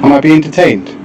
Am I being detained?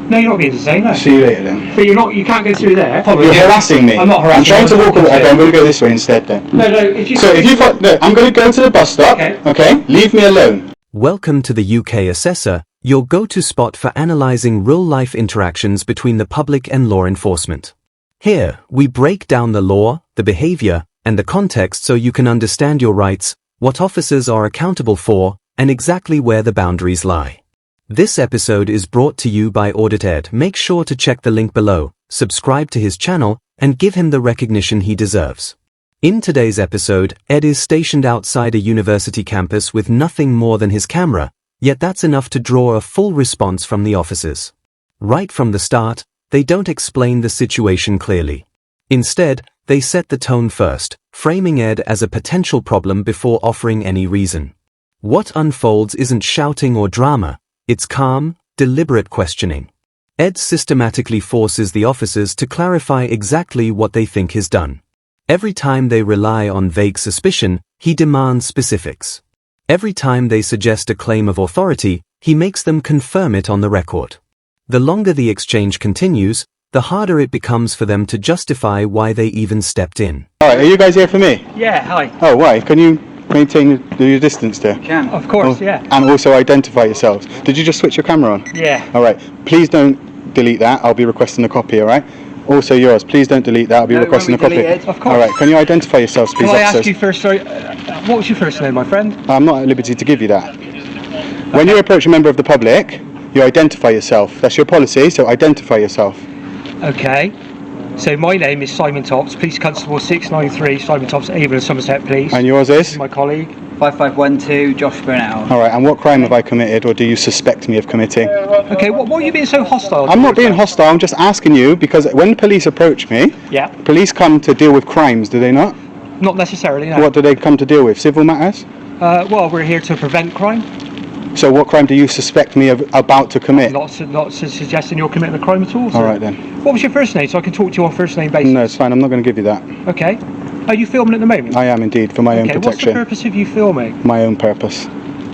No, you're not being detained, no. See you later then. But you can't go through there. You're harassing me. I'm not harassing you. I'm trying to walk away. Okay, I'm going to go this way instead then. No, I'm going to go to the bus stop. Okay? Leave me alone. Welcome to the UK Assessor, your go-to spot for analysing real-life interactions between the public and law enforcement. Here, we break down the law, the behaviour, and the context so you can understand your rights, what officers are accountable for, and exactly where the boundaries lie. This episode is brought to you by Auditor. Make sure to check the link below, subscribe to his channel, and give him the recognition he deserves. In today's episode, Ed is stationed outside a university campus with nothing more than his camera, yet that's enough to draw a full response from the officers. Right from the start, they don't explain the situation clearly. Instead, they set the tone first, framing Ed as a potential problem before offering any reason. What unfolds isn't shouting or drama, it's calm, deliberate questioning. Ed systematically forces the officers to clarify exactly what they think is done. Every time they rely on vague suspicion, he demands specifics. Every time they suggest a claim of authority, he makes them confirm it on the record. The longer the exchange continues, the harder it becomes for them to justify why they even stepped in. Alright, are you guys here for me? Yeah, hi. Oh, why? Can you maintain your distance there? Can. Of course, yeah. And also identify yourselves. Did you just switch your camera on? Yeah. Alright, please don't delete that. I'll be requesting a copy, alright? Also yours, please don't delete that. I'll be requesting a copy. Of course. Alright, can you identify yourselves, please, Can I officers? ask you first, sorry, what was your first name, my friend? I'm not at liberty to give you that. When you approach a member of the public, you identify yourself. That's your policy, so identify yourself. Okay. So my name is Simon Tops, Police Constable 693, Simon Tops, Avon, Somerset Police. And yours is? My colleague. 5512, Josh Burnell. Alright, and what crime have I committed, or do you suspect me of committing? Okay, what are you being so hostile? I'm not being hostile, I'm just asking you, because when the police approach me, Yeah. police come to deal with crimes, do they not? Not necessarily, no. What do they come to deal with? Civil matters? Well, we're here to prevent crime. So what crime do you suspect me of about to commit? Not suggesting you're committing a crime at all. So. Alright then. What was your first name, so I can talk to you on first name basis? No, it's fine, I'm not going to give you that. Okay. Are you filming at the moment? I am indeed, for my own protection. What's the purpose of you filming? My own purpose.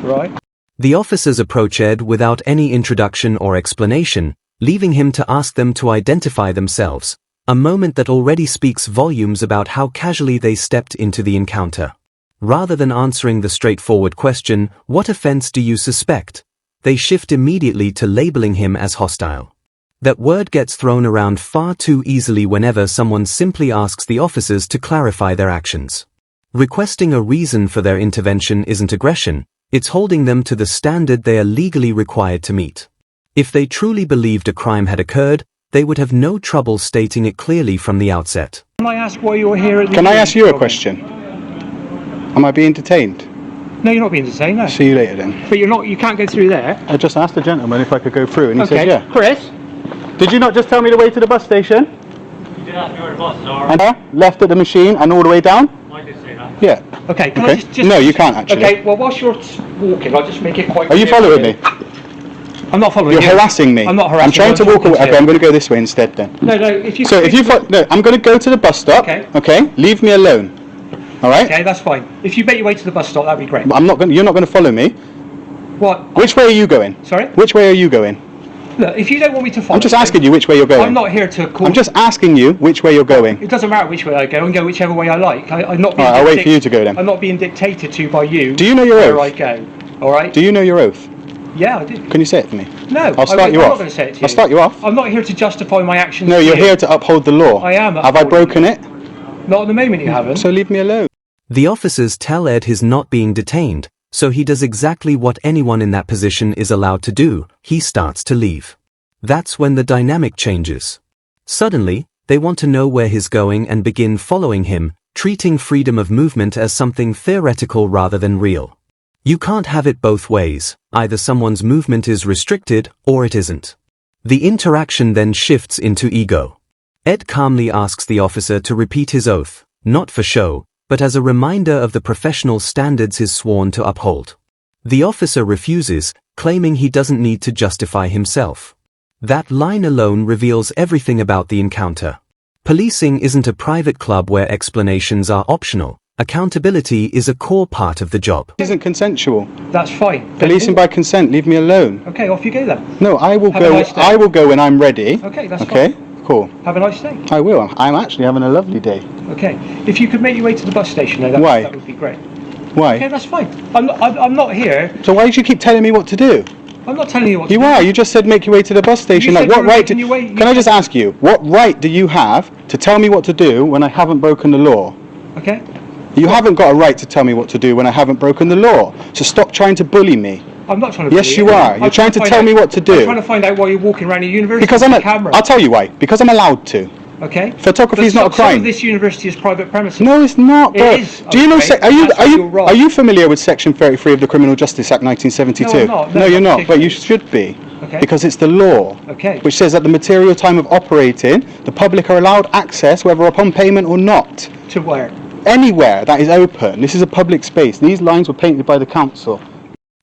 Right. The officers approach Ed without any introduction or explanation, leaving him to ask them to identify themselves, a moment that already speaks volumes about how casually they stepped into the encounter. Rather than answering the straightforward question, "What offense do you suspect?" they shift immediately to labeling him as hostile. That word gets thrown around far too easily whenever someone simply asks the officers to clarify their actions. Requesting a reason for their intervention isn't aggression, it's holding them to the standard they are legally required to meet. If they truly believed a crime had occurred, they would have no trouble stating it clearly from the outset. Can I ask why you're here at the... Can I ask you a question? Am I being detained? No, you're not being detained, no. See you later then. But you can't go through there. I just asked the gentleman if I could go through and he Okay. said yeah. Chris? Did you not just tell me the way to the bus station? You did ask me where the bus are. And left at the machine and all the way down? I did say that. Yeah. Okay, can Okay. I just... No, you can't actually. Okay, well, whilst you're walking, I'll just make it quite Are you clear following for me? I'm not following You're you. harassing me. I'm not harassing I'm trying you, to I'm walk talking away. to Okay, you. I'm going to go this way instead then. No, if you... So no, I'm going to go to the bus stop. Okay. Leave me alone. All right? Okay, that's fine. If you make your way to the bus stop, that'd be great. You're not going to follow me. What? Which way are you going? Sorry? Which way are you going? Look, if you don't want me to follow... I'm just asking you which way you're going. I'm not here to call... I'm just asking you which way you're going. It doesn't matter which way I go, I can go whichever way I like. I'm not being... Alright, I'll wait for you to go then. I'm not being dictated to by you. Do you know your where oath? I go, alright? Do you know your oath? Yeah, I do. Can you say it to me? No, I'll start you I'm off. not going to say it to you. I'll start you off. I'm not here to justify my actions. No, to you're you. here to uphold the law. I am Have I upholding broken it? Not at the moment you haven't. So leave me alone. The officers tell Ed he's not being detained, so he does exactly what anyone in that position is allowed to do. He starts to leave. That's when the dynamic changes. Suddenly, they want to know where he's going and begin following him, treating freedom of movement as something theoretical rather than real. You can't have it both ways. Either someone's movement is restricted or it isn't. The interaction then shifts into ego. Ed calmly asks the officer to repeat his oath, not for show, but as a reminder of the professional standards he's sworn to uphold. The officer refuses, claiming he doesn't need to justify himself. That line alone reveals everything about the encounter. Policing isn't a private club where explanations are optional. Accountability is a core part of the job. It isn't consensual. That's fine. Policing by consent, leave me alone. Okay, off you go then. No, I will Have a go. nice day. I will go when I'm ready. Okay, that's Okay, cool. Have a nice day. I will. I'm actually having a lovely day. Okay. If you could make your way to the bus station, though, Why? that would be great. Why? Okay, that's fine. I'm not here. So why do you keep telling me what to do? I'm not telling you what to You do. are. You just said make your way to the bus station. You Like, said what you were right? making your way- Can I just ask you, what right do you have to tell me what to do when I haven't broken the law? Okay. You haven't got a right to tell me what to do when I haven't broken the law. So stop trying to bully me. I'm not trying to. Yes, bully you are. You're trying to find tell out- me what to do. I'm trying to find out why you're walking around a university Because with I'm a camera. I'll tell you why. Because I'm allowed to. Okay. Photography is But not a some crime. of this university is private premises. No, it's not. It Bro. is, Do you know? okay, Are you that's why you're wrong. are you familiar with Section 33 of the Criminal Justice Act 1972? No, I'm not. No, No, you're not not. But you particularly. should be. Okay. Because it's the law. Okay. Which says at the material time of operating, the public are allowed access, whether upon payment or not. To where? Anywhere that is open. This is a public space. These lines were painted by the council.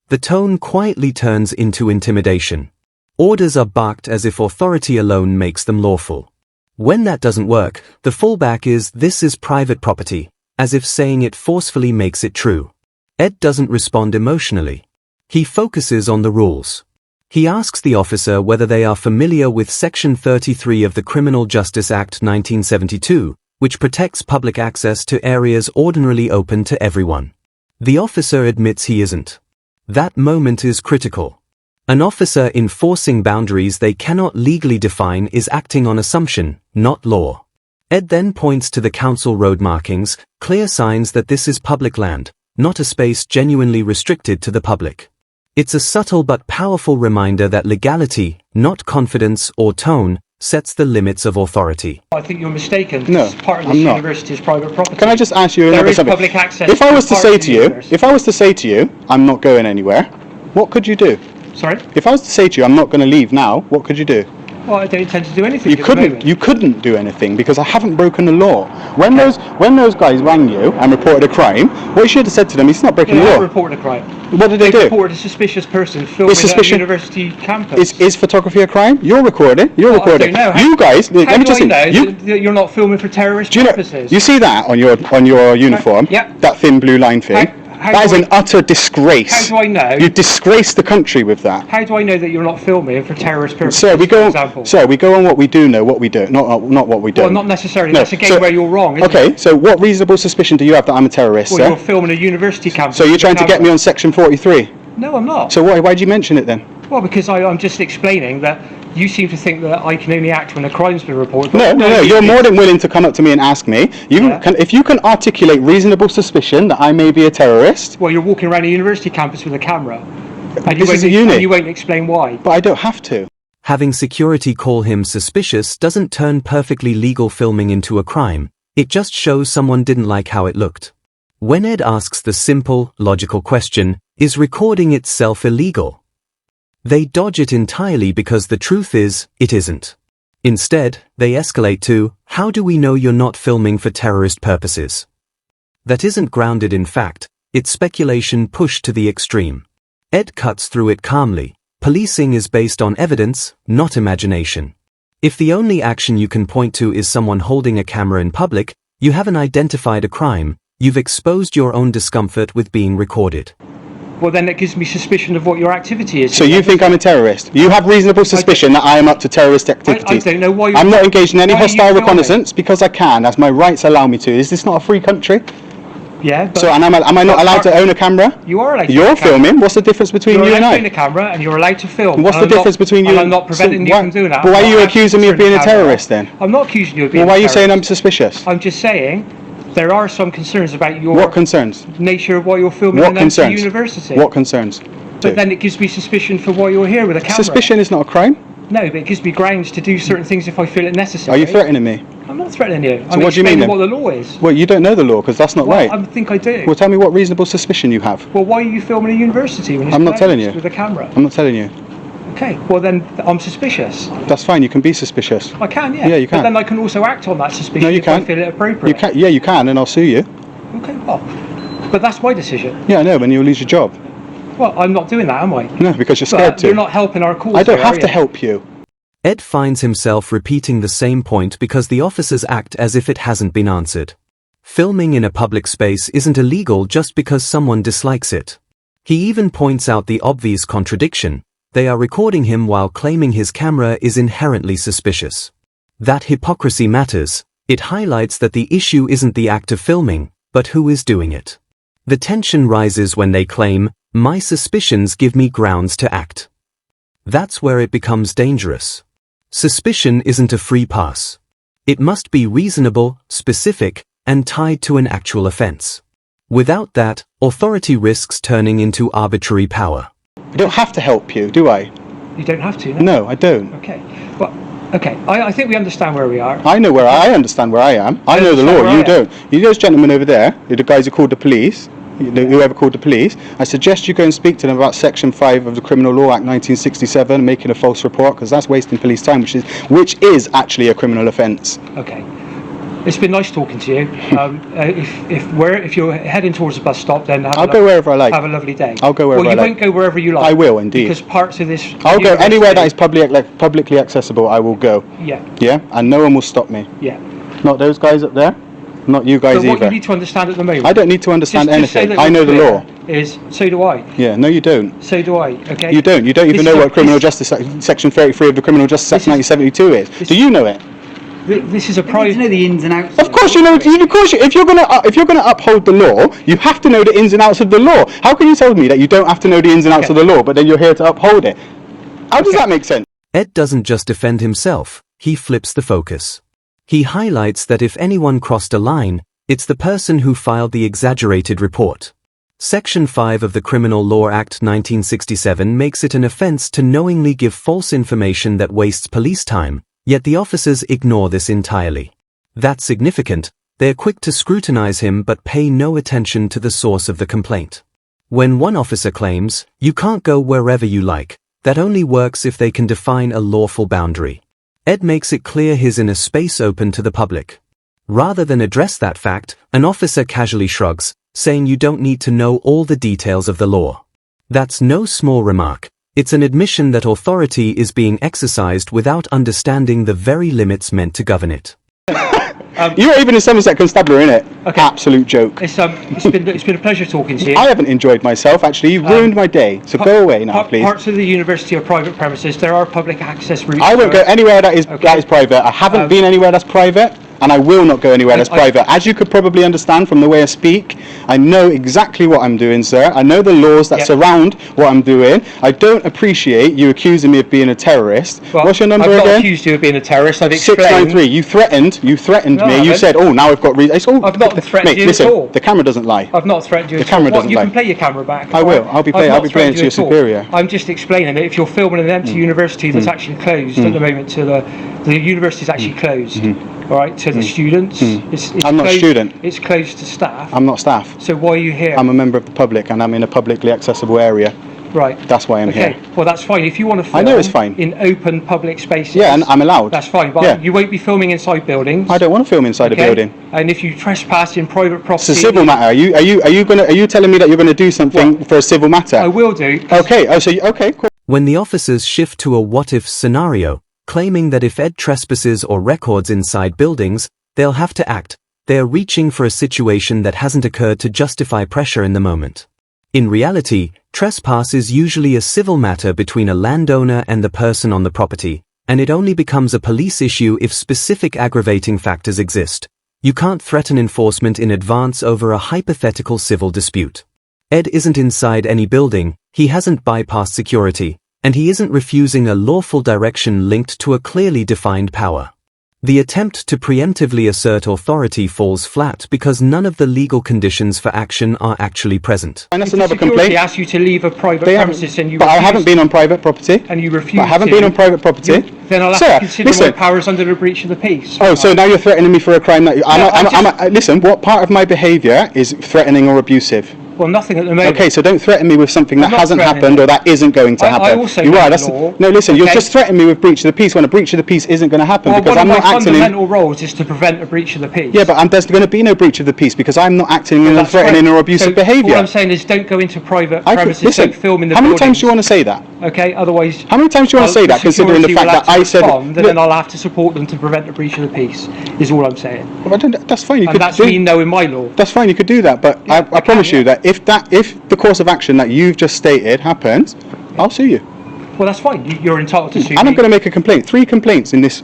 The tone quietly turns into intimidation. Orders are barked as if authority alone makes them lawful. When that doesn't work, the fallback is "this is private property," as if saying it forcefully makes it true. Ed doesn't respond emotionally. He focuses on the rules. He asks the officer whether they are familiar with Section 33 of the Criminal Justice Act 1972, which protects public access to areas ordinarily open to everyone. The officer admits he isn't. That moment is critical. An officer enforcing boundaries they cannot legally define is acting on assumption, not law. Ed then points to the council road markings, clear signs that this is public land, not a space genuinely restricted to the public. It's a subtle but powerful reminder that legality, not confidence or tone, sets the limits of authority. I think you're mistaken. No, Part of this I'm not. university is private property. Can I just ask you There another is something? public access If I was to part say of the to you, university. if I was to say to you, I'm not going anywhere, what could you do? Sorry? If I was to say to you, I'm not going to leave now, what could you do? Well, I don't intend to do anything. You at the moment. couldn't do anything because I haven't broken the law. When those guys rang you and reported a crime, what you should have said to them, he's not breaking They the have law. reported a crime. What did they They do? reported a suspicious person filming at a suspicion- university campus. Is photography a crime? You're recording. You're Well, I recording. don't know. How- You guys, How let me do just I know you, that you're not filming for terrorist do you know? purposes? You see that on your uniform? Yep. That thin blue line thing. How That is do an utter disgrace. How do I know? You disgrace the country with that. How do I know that you're not filming for terrorist purposes? Sir, we go. For example? Sir, we go on what we do know, what we do, not what we don't. Well, not necessarily. No, That's again so- where you're wrong. Isn't Okay, It? so what reasonable suspicion do you have that I'm a terrorist, Well, sir? you're filming a university campus. So you're with a trying to get me camera. on Section 43. No, I'm not. So why'd you mention it then? Well, because I'm just explaining that you seem to think that I can only act when a crime's been reported. but No. You're more than willing to come up to me and ask me. Yeah. If you can articulate reasonable suspicion that I may be a terrorist, Well, you're walking around a university campus with a camera, and This is a uni. and you won't explain why. but I don't have to. Having security call him suspicious doesn't turn perfectly legal filming into a crime, it just shows someone didn't like how it looked. When Ed asks the simple, logical question, is recording itself illegal? They dodge it entirely because the truth is, it isn't. Instead, they escalate to, how do we know you're not filming for terrorist purposes? That isn't grounded in fact, it's speculation pushed to the extreme. Ed cuts through it calmly. Policing is based on evidence, not imagination. If the only action you can point to is someone holding a camera in public, you haven't identified a crime, you've exposed your own discomfort with being recorded. Well, then that gives me suspicion of what your activity is. So you think I'm a terrorist? You have reasonable suspicion that I am up to terrorist activities. I don't know why you're... I'm not engaged in any why are you hostile filming? reconnaissance because I can, as my rights allow me to. Is this not a free country? Yeah, but... So, and am I not allowed to own a camera? You are allowed to You're own a camera. filming. What's the difference between You're you allowed and to own a I? camera, and you're allowed to film. What's the and I'm difference not- between you and and... I'm not preventing you why, from doing that. But why I'm are you not accusing me of answering being the a camera. terrorist then? I'm not accusing you of being Well, why a are you saying I'm terrorist. suspicious? I'm just saying there are some concerns about your What concerns? nature of what you're filming What in Nancy concerns? University. What concerns? But then it gives me suspicion for why you're here with a camera. Suspicion is not a crime. No, but it gives me grounds to do certain things if I feel it necessary. Are you threatening me? I'm not threatening you. I'm what do you mean explaining then? what the law is. Well, you don't know the law because that's not Well, right. I think I do. Well, tell me what reasonable suspicion you have. Well, why are you filming a university when it's I'm not closed telling you. with a camera? I'm not telling you. Okay, well then I'm suspicious. That's fine. You can be suspicious. I can, yeah. Yeah, you can. But then I can also act on that suspicion No, you if I can't. feel it appropriate. You can. Yeah, you can, and I'll sue you. Okay, well, but that's my decision. Yeah, I know, and you'll lose your job. Well, I'm not doing that, am I? No, because you're scared But to. you're not helping our cause. I don't here, have are to you? help you. Ed finds himself repeating the same point because the officers act as if it hasn't been answered. Filming in a public space isn't illegal just because someone dislikes it. He even points out the obvious contradiction. They are recording him while claiming his camera is inherently suspicious. That hypocrisy matters. It highlights that the issue isn't the act of filming, but who is doing it. The tension rises when they claim, "My suspicions give me grounds to act." That's where it becomes dangerous. Suspicion isn't a free pass. It must be reasonable, specific, and tied to an actual offense. Without that, authority risks turning into arbitrary power. I don't have to help you, do I? You don't have to. No, I don't. Okay. Well, okay. I think we understand where we are. I know where I understand where I am. I know the understand law, where I you am. don't. You those gentlemen over there, the guys who called the police, whoever called the police, I suggest you go and speak to them about Section 5 of the Criminal Law Act 1967, making a false report, because that's wasting police time, which is actually a criminal offence. Okay. It's been nice talking to you. If you're heading towards the bus stop, then I'll go wherever I like. Have a lovely day. I'll go wherever I like. Well, you won't go wherever you like. I will, indeed. Because parts of this... I'll go anywhere that is university- publicly accessible, I will go. Yeah. Yeah? And no one will stop me. Yeah. Not those guys up there, not you guys But what either. you need to understand at the moment... I don't need to understand just say anything. that I know the we're law. clear Is, so do I. Yeah, no you don't. So do I, okay? You don't. You don't even This know is what Criminal Justice Section 33 of the Criminal Justice Act 1972 is. Do you know it? This is a You need private... to know the ins and outs. Of course you know. Of course, if you're gonna uphold the law, you have to know the ins and outs of the law. How can you tell me that you don't have to know the ins and outs of the law, but then you're here to uphold it? How does that make sense? Ed doesn't just defend himself, he flips the focus. He highlights that if anyone crossed a line, it's the person who filed the exaggerated report. Section 5 of the Criminal Law Act 1967 makes it an offense to knowingly give false information that wastes police time, yet the officers ignore this entirely. That's significant. They're quick to scrutinize him but pay no attention to the source of the complaint. When one officer claims, "You can't go wherever you like," that only works if they can define a lawful boundary. Ed makes it clear he's in a space open to the public. Rather than address that fact, an officer casually shrugs, saying you don't need to know all the details of the law. That's no small remark. It's an admission that authority is being exercised without understanding the very limits meant to govern it. You're even a Somerset Constabulary, innit? Okay. Absolute joke. It's been a pleasure talking to you. I haven't enjoyed myself, actually. You've ruined my day. So go away now, please. Parts of the university are private premises. There are public access routes. I won't go anywhere that is Okay. private. I haven't been anywhere that's private, and I will not go anywhere that's private. As you could probably understand from the way I speak, I know exactly what I'm doing, sir. I know the laws that surround what I'm doing. I don't appreciate you accusing me of being a terrorist. Well, What's your number I've again? not accused you of being a terrorist. I've explained. 693. You threatened No, I me. You haven't. said, "Oh, now I've got reason." I've not threatened mate, you listen, at all. the camera doesn't lie. I've not threatened you. The at all. camera What, doesn't you lie. can play your camera back. I will. I'll be playing it to your superior. I'm just explaining that if you're filming an empty university that's actually closed at the moment, the university is actually closed. All right, to the students. It's I'm not a closed, student. It's closed to staff. I'm not staff. So why are you here? I'm a member of the public, and I'm in a publicly accessible area. Right. That's why I'm Okay. here. Well, that's fine. If you want to film I know it's fine. in open public spaces. Yeah, and I'm allowed. That's fine, but Yeah. you won't be filming inside buildings. I don't want to film inside a okay? building. And if you trespass in private property, It's a civil matter. Are you telling me that you're going to do something for a civil matter? I will do. Okay. Okay. Cool. When the officers shift to a what-if scenario, claiming that if Ed trespasses or records inside buildings, they'll have to act, they're reaching for a situation that hasn't occurred to justify pressure in the moment. In reality, trespass is usually a civil matter between a landowner and the person on the property, and it only becomes a police issue if specific aggravating factors exist. You can't threaten enforcement in advance over a hypothetical civil dispute. Ed isn't inside any building, he hasn't bypassed security, and he isn't refusing a lawful direction linked to a clearly defined power. The attempt to preemptively assert authority falls flat because none of the legal conditions for action are actually present. And that's If the another security complaint. asks you to leave a private They premises and you but I refuse, haven't been on private property. and you refuse But I haven't to, been on private property. then I'll have Sir, to consider listen. my powers under the breach of the peace. Oh, so now you're threatening me for a crime that listen, what part of my behaviour is threatening or abusive? Well, nothing at the moment. Okay, so don't threaten me with something that I'm not hasn't threatening happened you. or that isn't going to I happen. also You know are. the That's law. no. Listen, you're Okay. just threatening me with breach of the peace when a breach of the peace isn't going to happen Well, because one I'm of not my acting in. fundamental roles is to prevent a breach of the peace. Yeah, but there's going to be no breach of the peace because I'm not acting in That's threatening right. or abusive So behaviour. All I'm saying is don't go into private I could- premises, listen, don't film in the how many buildings. times do you want to say that? Okay, otherwise. How many times do you want to say that, considering the fact that I said and then I'll have to support them to prevent a breach of the peace, is all I'm saying. Well, that's fine. You And could that's do, me knowing my law. That's fine. You could do that, but Yeah, I promise can, you that if the course of action that you've just stated happens, I'll sue you. Well, that's fine. You're entitled to sue me. And I'm going to make a complaint. 3 complaints in this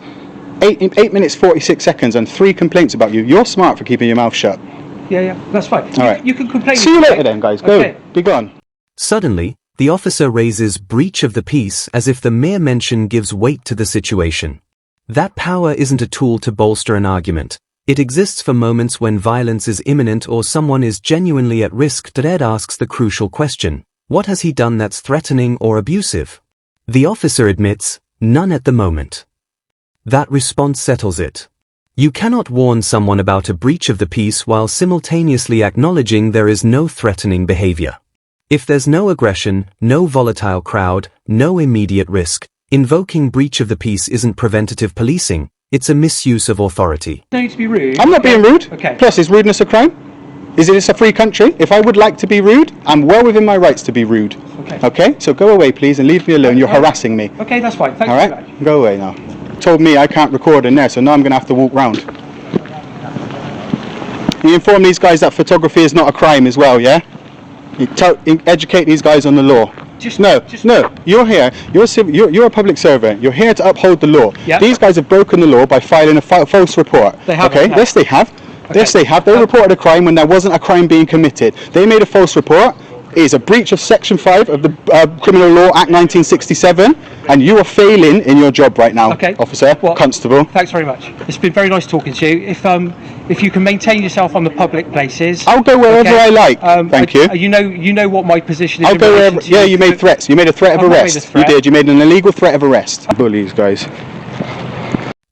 8 minutes 46 seconds, and 3 complaints about you. You're smart for keeping your mouth shut. Yeah, that's fine. All right. You can complain. See you later then, guys. Go. Okay. Be gone. Suddenly, the officer raises breach of the peace as if the mere mention gives weight to the situation. That power isn't a tool to bolster an argument. It exists for moments when violence is imminent or someone is genuinely at risk. Ed asks the crucial question: what has he done that's threatening or abusive? The officer admits, none at the moment. That response settles it. You cannot warn someone about a breach of the peace while simultaneously acknowledging there is no threatening behavior. If there's no aggression, no volatile crowd, no immediate risk, invoking breach of the peace isn't preventative policing, it's a misuse of authority. No need to be rude. I'm not being rude. Okay. Plus, is rudeness a crime? Is it a free country? If I would like to be rude, I'm well within my rights to be rude. Okay? So go away, please, and leave me alone. You're harassing me. Okay, that's fine. Thanks All very right? much. Go away now. Told me I can't record in there, so now I'm going to have to walk round. You inform these guys that photography is not a crime as well, yeah? You educate these guys on the law. No. You're here. You're a public servant. You're here to uphold the law. Yep. These guys have broken the law by filing a false report. They have. Okay? Yes, they have. Okay. Yes, they have. They reported a crime when there wasn't a crime being committed. They made a false report. It is a breach of Section 5 of the Criminal Law Act 1967, and you are failing in your job right now, Okay. officer, Well, constable. Thanks very much. It's been very nice talking to you. If you can maintain yourself on the public places, I'll go wherever I like. Thank you. You know what my position is. I'll in go relation wherever. to Yeah, you made threats. You made a threat of I've not made a arrest. threat. You did. You made an illegal threat of arrest. Bullies, guys.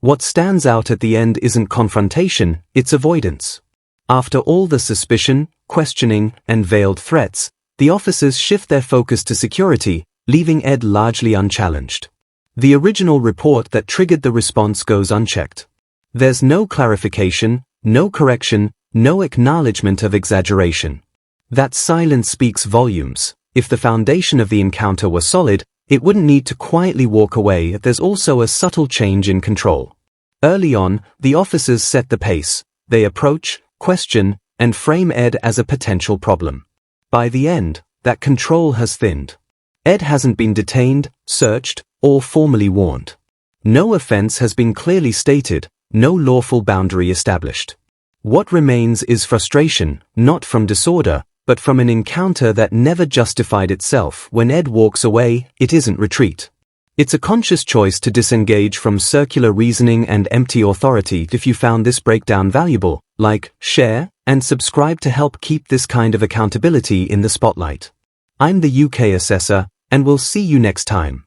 What stands out at the end isn't confrontation, it's avoidance. After all the suspicion, questioning, and veiled threats, the officers shift their focus to security, leaving Ed largely unchallenged. The original report that triggered the response goes unchecked. There's no clarification, no correction, no acknowledgement of exaggeration. That silence speaks volumes. If the foundation of the encounter were solid, it wouldn't need to quietly walk away. There's also a subtle change in control. Early on, the officers set the pace. They approach, question, and frame Ed as a potential problem. By the end, that control has thinned. Ed hasn't been detained, searched, or formally warned. No offense has been clearly stated, no lawful boundary established. What remains is frustration, not from disorder, but from an encounter that never justified itself. When Ed walks away, it isn't retreat. It's a conscious choice to disengage from circular reasoning and empty authority. If you found this breakdown valuable, like, share, and subscribe to help keep this kind of accountability in the spotlight. I'm the UK Assessor, and we'll see you next time.